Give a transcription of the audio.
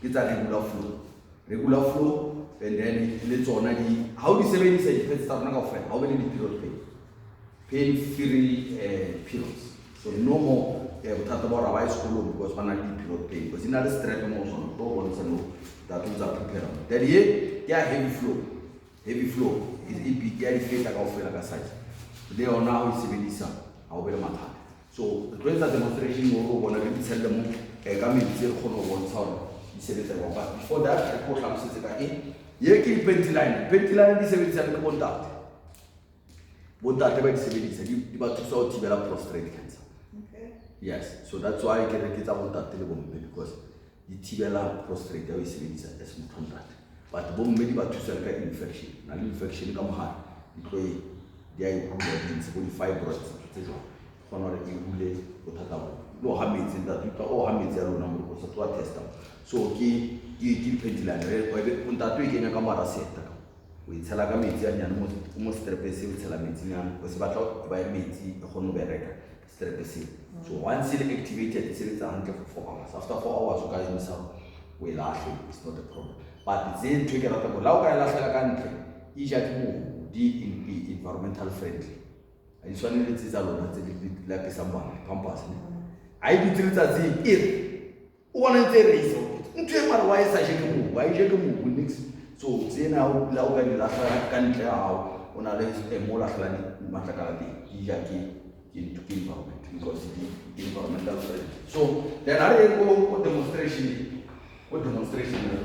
It's a regular flow, and then let's on how do you say depends on how many period pain-free periods. So no more we talk about our school because one period pain because in other stress emotion that was a prepare. Then here heavy flow is big like a size. They are now is 70 how very much. So the greater demonstration will go on to sell them coming to one sound. But before that, I put some system in. Here, keep Pentyline is 77 contact. What that about 77, you about to sort develop prostate cancer. Okay. Yes, so that's why I can get about that telephone because the tibia prostate is 77 as contact. But the bomb made about to sell infection. Now, infection come hard because they are good fibroids. Honor Hule, no habits in that people all habits are number because of what test. So, he Pentyline, when that week in a camera set. We tell a gametian almost strepacil, telamitian, was about by meeting a honobereka, strepacil. So, once it activated, it's 100 for 4 hours. After 4 hours, you guys himself will laugh, it's not a problem. But the same trigger of the Lauka Lasaka country, Ijak the environmental friendly. I just wanted to say like someone, pampas. I did it as if one and there is why is I shake a move? Why shake a move? Next. So, say now, Lauka Lasaka country out on a list a more Matakali, Ijaki into environment because the environmental friendly. So, then I go for demonstration. What demonstration?